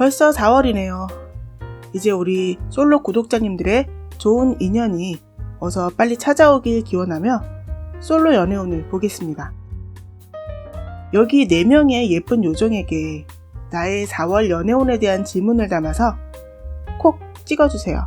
벌써 4월이네요. 이제 우리 솔로 구독자님들의 좋은 인연이 어서 빨리 찾아오길 기원하며 솔로 연애운을 보겠습니다. 여기 4명의 예쁜 요정에게 나의 4월 연애운에 대한 질문을 담아서 콕 찍어주세요.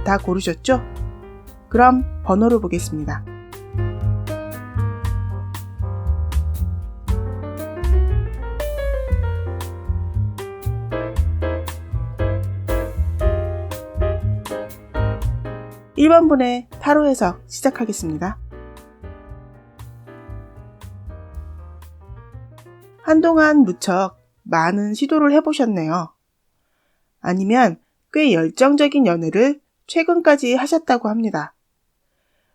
다 고르셨죠? 그럼 번호를 보겠습니다. 1번 분의 타로 해석 시작하겠습니다. 한동안 무척 많은 시도를 해보셨네요. 아니면 꽤 열정적인 연애를 최근까지 하셨다고 합니다.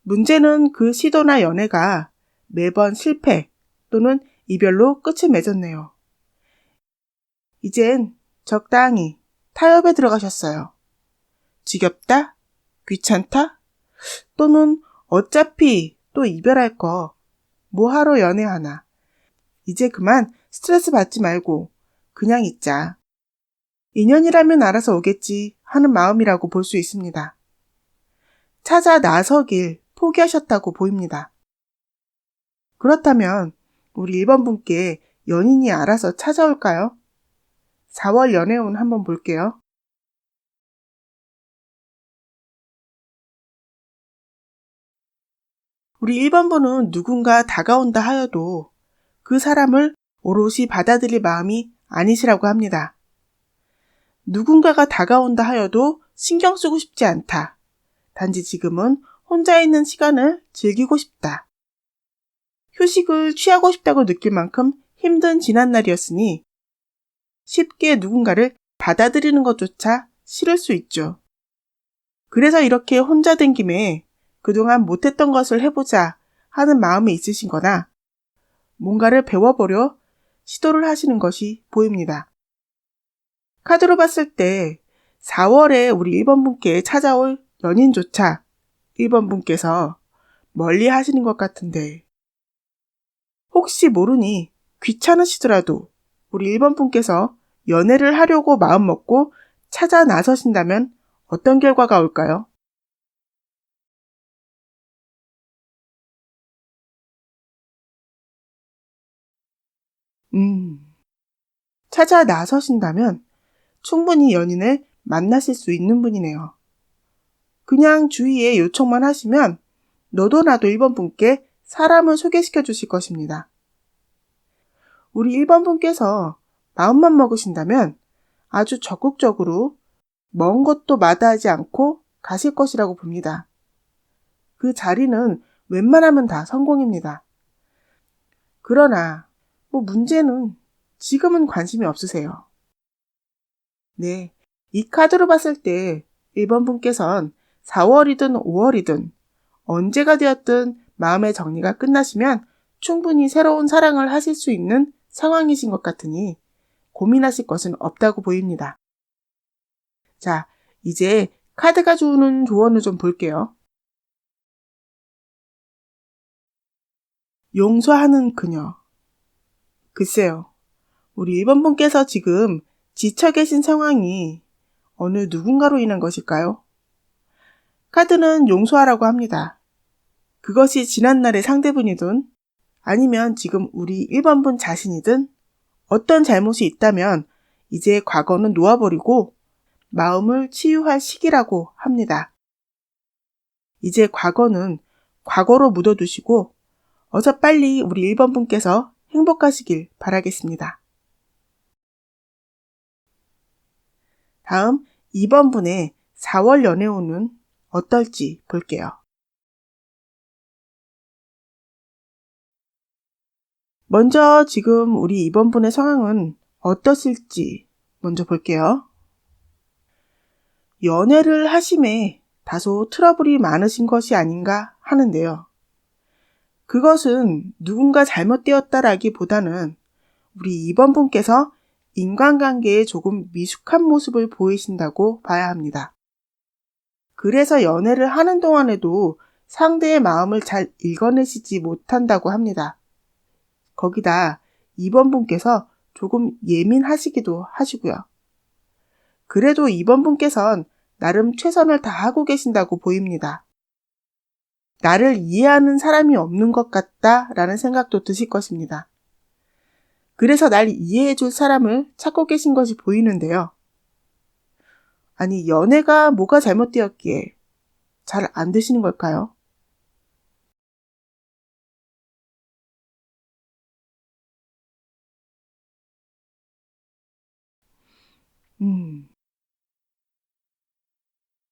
문제는 그 시도나 연애가 매번 실패 또는 이별로 끝을 맺었네요. 이젠 적당히 타협에 들어가셨어요. 지겹다? 귀찮다? 또는 어차피 또 이별할 거 뭐하러 연애하나? 이제 그만 스트레스 받지 말고 그냥 있자. 인연이라면 알아서 오겠지 하는 마음이라고 볼 수 있습니다. 찾아 나서길 포기하셨다고 보입니다. 그렇다면 우리 1번 분께 연인이 알아서 찾아올까요? 4월 연애운 한번 볼게요. 우리 1번 분은 누군가 다가온다 하여도 그 사람을 오롯이 받아들일 마음이 아니시라고 합니다. 누군가가 다가온다 하여도 신경 쓰고 싶지 않다. 단지 지금은 혼자 있는 시간을 즐기고 싶다. 휴식을 취하고 싶다고 느낄 만큼 힘든 지난날이었으니 쉽게 누군가를 받아들이는 것조차 싫을 수 있죠. 그래서 이렇게 혼자 된 김에 그동안 못했던 것을 해보자 하는 마음이 있으신 거나 뭔가를 배워보려 시도를 하시는 것이 보입니다. 카드로 봤을 때 4월에 우리 1번 분께 찾아올 연인조차 1번 분께서 멀리 하시는 것 같은데 혹시 모르니 귀찮으시더라도 우리 1번 분께서 연애를 하려고 마음먹고 찾아 나서신다면 어떤 결과가 올까요? 찾아 나서신다면 충분히 연인을 만나실 수 있는 분이네요. 그냥 주위에 요청만 하시면 너도 나도 1번 분께 사람을 소개시켜 주실 것입니다. 우리 1번 분께서 마음만 먹으신다면 아주 적극적으로 먼 곳도 마다하지 않고 가실 것이라고 봅니다. 그 자리는 웬만하면 다 성공입니다. 그러나 문제는 지금은 관심이 없으세요. 네, 이 카드로 봤을 때 1번 분께선 4월이든 5월이든 언제가 되었든 마음의 정리가 끝나시면 충분히 새로운 사랑을 하실 수 있는 상황이신 것 같으니 고민하실 것은 없다고 보입니다. 자, 이제 카드가 주는 조언을 좀 볼게요. 용서하는 그녀. 글쎄요, 우리 1번 분께서 지금 지쳐 계신 상황이 어느 누군가로 인한 것일까요? 카드는 용서하라고 합니다. 그것이 지난날의 상대분이든 아니면 지금 우리 1번 분 자신이든 어떤 잘못이 있다면 이제 과거는 놓아버리고 마음을 치유할 시기라고 합니다. 이제 과거는 과거로 묻어두시고 어서 빨리 우리 1번 분께서 행복하시길 바라겠습니다. 다음 2번 분의 4월 연애운은 어떨지 볼게요. 먼저 지금 우리 2번 분의 상황은 어떠실지 먼저 볼게요. 연애를 하심에 다소 트러블이 많으신 것이 아닌가 하는데요. 그것은 누군가 잘못되었다라기보다는 우리 2번 분께서 인간관계에 조금 미숙한 모습을 보이신다고 봐야 합니다. 그래서 연애를 하는 동안에도 상대의 마음을 잘 읽어내시지 못한다고 합니다. 거기다 이번 분께서 조금 예민하시기도 하시고요. 그래도 이번 분께선 나름 최선을 다하고 계신다고 보입니다. 나를 이해하는 사람이 없는 것 같다라는 생각도 드실 것입니다. 그래서 날 이해해줄 사람을 찾고 계신 것이 보이는데요. 아니, 연애가 뭐가 잘못되었기에 잘 안 되시는 걸까요? 음,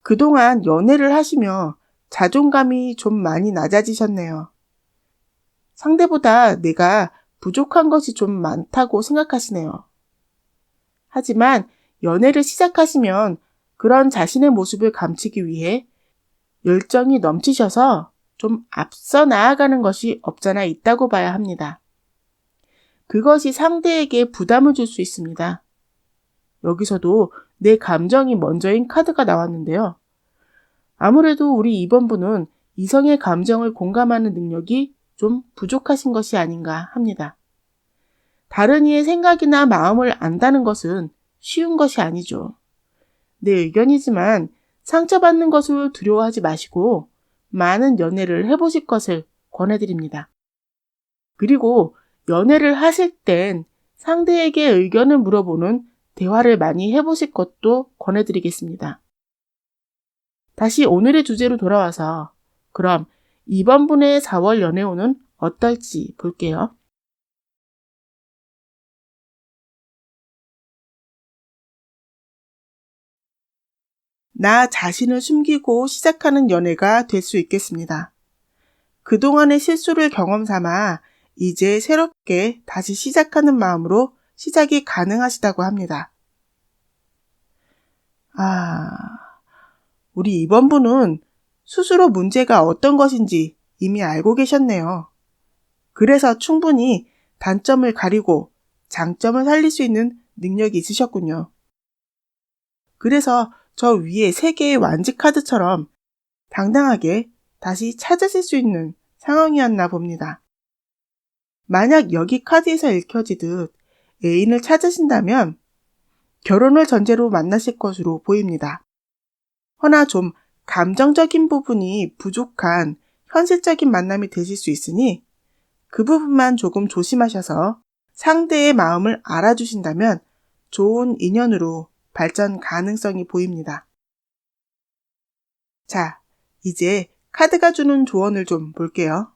그동안 연애를 하시며 자존감이 좀 많이 낮아지셨네요. 상대보다 내가 부족한 것이 좀 많다고 생각하시네요. 하지만 연애를 시작하시면 그런 자신의 모습을 감추기 위해 열정이 넘치셔서 좀 앞서 나아가는 것이 없잖아 있다고 봐야 합니다. 그것이 상대에게 부담을 줄 수 있습니다. 여기서도 내 감정이 먼저인 카드가 나왔는데요. 아무래도 우리 2번 분은 이성의 감정을 공감하는 능력이 좀 부족하신 것이 아닌가 합니다. 다른 이의 생각이나 마음을 안다는 것은 쉬운 것이 아니죠. 내 의견이지만 상처받는 것을 두려워하지 마시고 많은 연애를 해보실 것을 권해드립니다. 그리고 연애를 하실 땐 상대에게 의견을 물어보는 대화를 많이 해보실 것도 권해드리겠습니다. 다시 오늘의 주제로 돌아와서 그럼 이번 분의 4월 연애운은 어떨지 볼게요. 나 자신을 숨기고 시작하는 연애가 될 수 있겠습니다. 그동안의 실수를 경험 삼아 이제 새롭게 다시 시작하는 마음으로 시작이 가능하시다고 합니다. 우리 이번 분은 스스로 문제가 어떤 것인지 이미 알고 계셨네요. 그래서 충분히 단점을 가리고 장점을 살릴 수 있는 능력이 있으셨군요. 그래서 저 위에 3개의 완지 카드처럼 당당하게 다시 찾으실 수 있는 상황이었나 봅니다. 만약 여기 카드에서 읽혀지듯 애인을 찾으신다면 결혼을 전제로 만나실 것으로 보입니다. 허나 좀 감정적인 부분이 부족한 현실적인 만남이 되실 수 있으니 그 부분만 조금 조심하셔서 상대의 마음을 알아주신다면 좋은 인연으로 발전 가능성이 보입니다. 자, 이제 카드가 주는 조언을 좀 볼게요.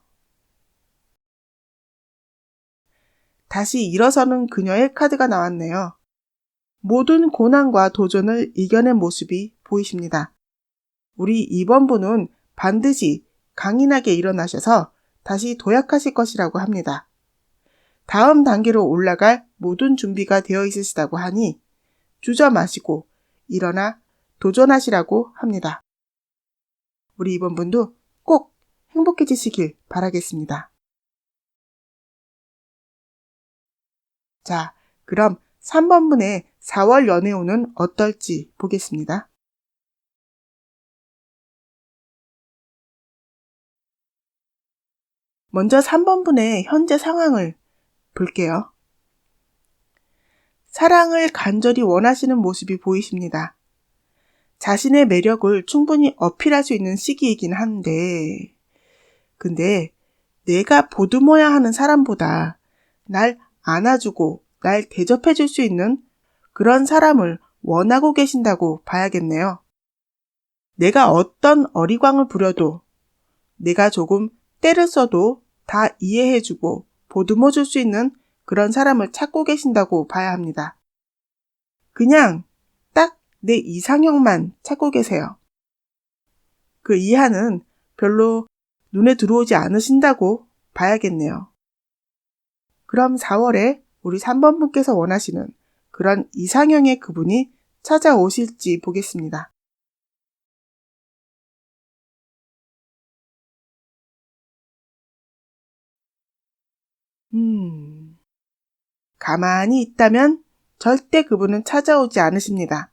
다시 일어서는 그녀의 카드가 나왔네요. 모든 고난과 도전을 이겨낸 모습이 보이십니다. 우리 2번 분은 반드시 강인하게 일어나셔서 다시 도약하실 것이라고 합니다. 다음 단계로 올라갈 모든 준비가 되어 있으시다고 하니 주저 마시고 일어나 도전하시라고 합니다. 우리 2번 분도 꼭 행복해지시길 바라겠습니다. 자, 그럼 3번 분의 4월 연애운은 어떨지 보겠습니다. 먼저 3번 분의 현재 상황을 볼게요. 사랑을 간절히 원하시는 모습이 보이십니다. 자신의 매력을 충분히 어필할 수 있는 시기이긴 한데, 근데 내가 보듬어야 하는 사람보다 날 안아주고 날 대접해줄 수 있는 그런 사람을 원하고 계신다고 봐야겠네요. 내가 어떤 어리광을 부려도 내가 조금 때를 써도 다 이해해주고 보듬어줄 수 있는 그런 사람을 찾고 계신다고 봐야 합니다. 그냥 딱 내 이상형만 찾고 계세요. 그 이하는 별로 눈에 들어오지 않으신다고 봐야겠네요. 그럼 4월에 우리 3번 분께서 원하시는 그런 이상형의 그분이 찾아오실지 보겠습니다. 가만히 있다면 절대 그분은 찾아오지 않으십니다.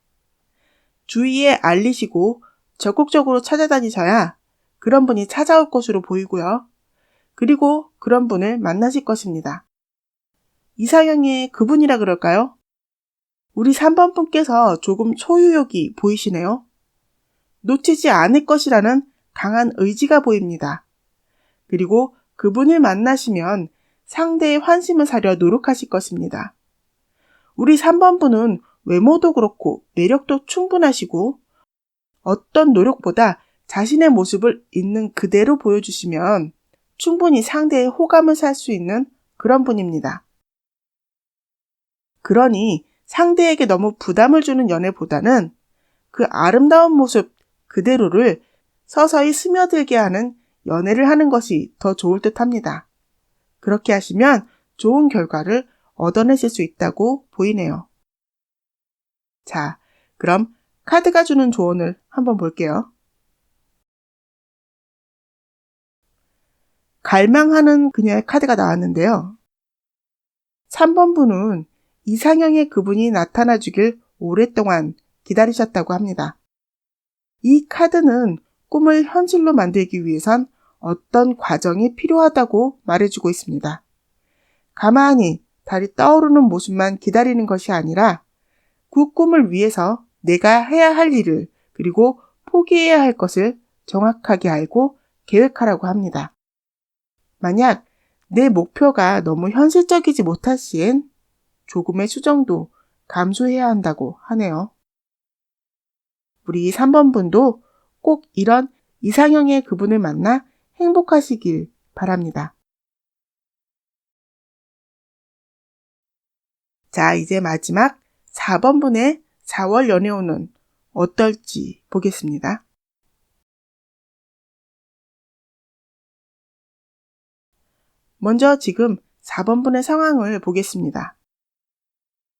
주위에 알리시고 적극적으로 찾아다니셔야 그런 분이 찾아올 것으로 보이고요. 그리고 그런 분을 만나실 것입니다. 이상형의 그분이라 그럴까요? 우리 3번 분께서 조금 소유욕이 보이시네요. 놓치지 않을 것이라는 강한 의지가 보입니다. 그리고 그분을 만나시면 상대의 환심을 사려 노력하실 것입니다. 우리 3번 분은 외모도 그렇고 매력도 충분하시고 어떤 노력보다 자신의 모습을 있는 그대로 보여주시면 충분히 상대의 호감을 살 수 있는 그런 분입니다. 그러니 상대에게 너무 부담을 주는 연애보다는 그 아름다운 모습 그대로를 서서히 스며들게 하는 연애를 하는 것이 더 좋을 듯 합니다. 그렇게 하시면 좋은 결과를 얻어내실 수 있다고 보이네요. 자, 그럼 카드가 주는 조언을 한번 볼게요. 갈망하는 그녀의 카드가 나왔는데요. 3번 분은 이상형의 그분이 나타나 주길 오랫동안 기다리셨다고 합니다. 이 카드는 꿈을 현실로 만들기 위해선 어떤 과정이 필요하다고 말해주고 있습니다. 가만히 달이 떠오르는 모습만 기다리는 것이 아니라 그 꿈을 위해서 내가 해야 할 일을 그리고 포기해야 할 것을 정확하게 알고 계획하라고 합니다. 만약 내 목표가 너무 현실적이지 못할 시엔 조금의 수정도 감수해야 한다고 하네요. 우리 3번 분도 꼭 이런 이상형의 그분을 만나 행복하시길 바랍니다. 자, 이제 마지막 4번 분의 4월 연애운은 어떨지 보겠습니다. 먼저 지금 4번 분의 상황을 보겠습니다.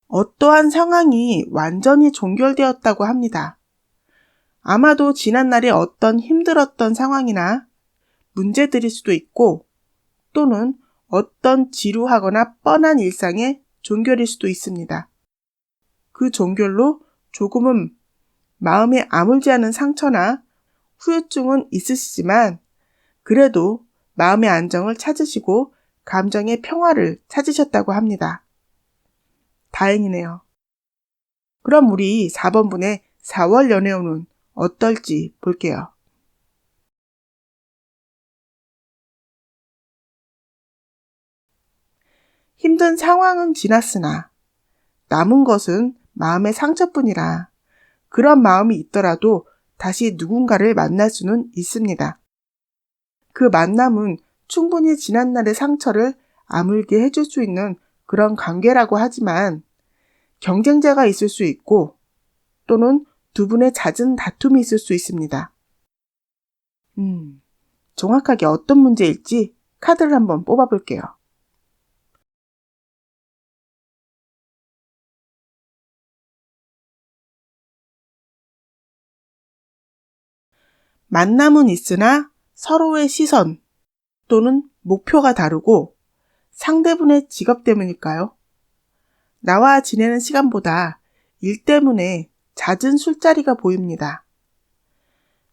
어떠한 상황이 완전히 종결되었다고 합니다. 아마도 지난날에 어떤 힘들었던 상황이나 문제들일 수도 있고 또는 어떤 지루하거나 뻔한 일상의 종결일 수도 있습니다. 그 종결로 조금은 마음에 아물지 않은 상처나 후유증은 있으시지만 그래도 마음의 안정을 찾으시고 감정의 평화를 찾으셨다고 합니다. 다행이네요. 그럼 우리 4번 분의 4월 연애운은 어떨지 볼게요. 힘든 상황은 지났으나 남은 것은 마음의 상처뿐이라 그런 마음이 있더라도 다시 누군가를 만날 수는 있습니다. 그 만남은 충분히 지난날의 상처를 아물게 해줄 수 있는 그런 관계라고 하지만 경쟁자가 있을 수 있고 또는 두 분의 잦은 다툼이 있을 수 있습니다. 정확하게 어떤 문제일지 카드를 한번 뽑아볼게요. 만남은 있으나 서로의 시선 또는 목표가 다르고 상대분의 직업 때문일까요? 나와 지내는 시간보다 일 때문에 잦은 술자리가 보입니다.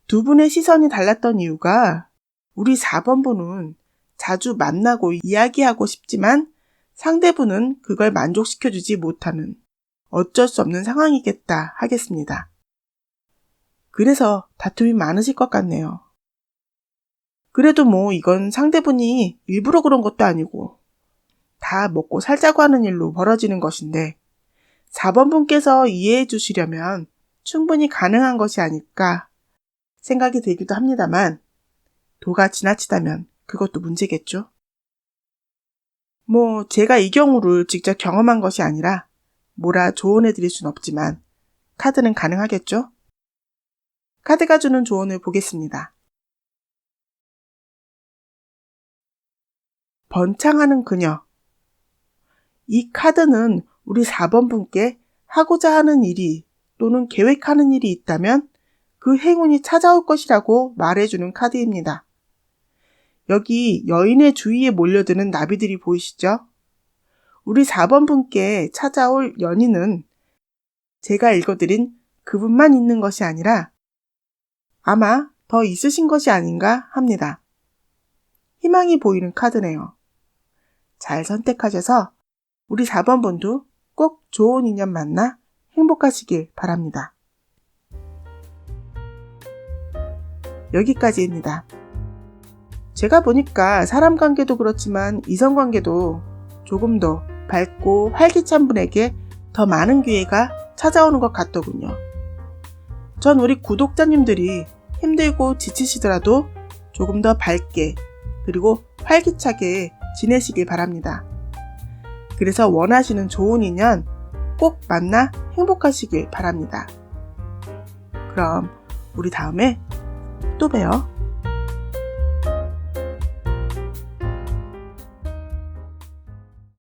두 분의 시선이 달랐던 이유가 우리 4번 분은 자주 만나고 이야기하고 싶지만 상대분은 그걸 만족시켜주지 못하는 어쩔 수 없는 상황이겠다 하겠습니다. 그래서 다툼이 많으실 것 같네요. 그래도 이건 상대분이 일부러 그런 것도 아니고 다 먹고 살자고 하는 일로 벌어지는 것인데 4번 분께서 이해해 주시려면 충분히 가능한 것이 아닐까 생각이 들기도 합니다만 도가 지나치다면 그것도 문제겠죠. 제가 이 경우를 직접 경험한 것이 아니라 뭐라 조언해 드릴 순 없지만 카드는 가능하겠죠? 카드가 주는 조언을 보겠습니다. 번창하는 그녀. 이 카드는 우리 4번 분께 하고자 하는 일이 또는 계획하는 일이 있다면 그 행운이 찾아올 것이라고 말해주는 카드입니다. 여기 여인의 주위에 몰려드는 나비들이 보이시죠? 우리 4번 분께 찾아올 연인은 제가 읽어드린 그분만 있는 것이 아니라 아마 더 있으신 것이 아닌가 합니다. 희망이 보이는 카드네요. 잘 선택하셔서 우리 4번 분도 꼭 좋은 인연 만나 행복하시길 바랍니다. 여기까지입니다. 제가 보니까 사람 관계도 그렇지만 이성 관계도 조금 더 밝고 활기찬 분에게 더 많은 기회가 찾아오는 것 같더군요. 전 우리 구독자님들이 힘들고 지치시더라도 조금 더 밝게 그리고 활기차게 지내시길 바랍니다. 그래서 원하시는 좋은 인연 꼭 만나 행복하시길 바랍니다. 그럼 우리 다음에 또 봬요.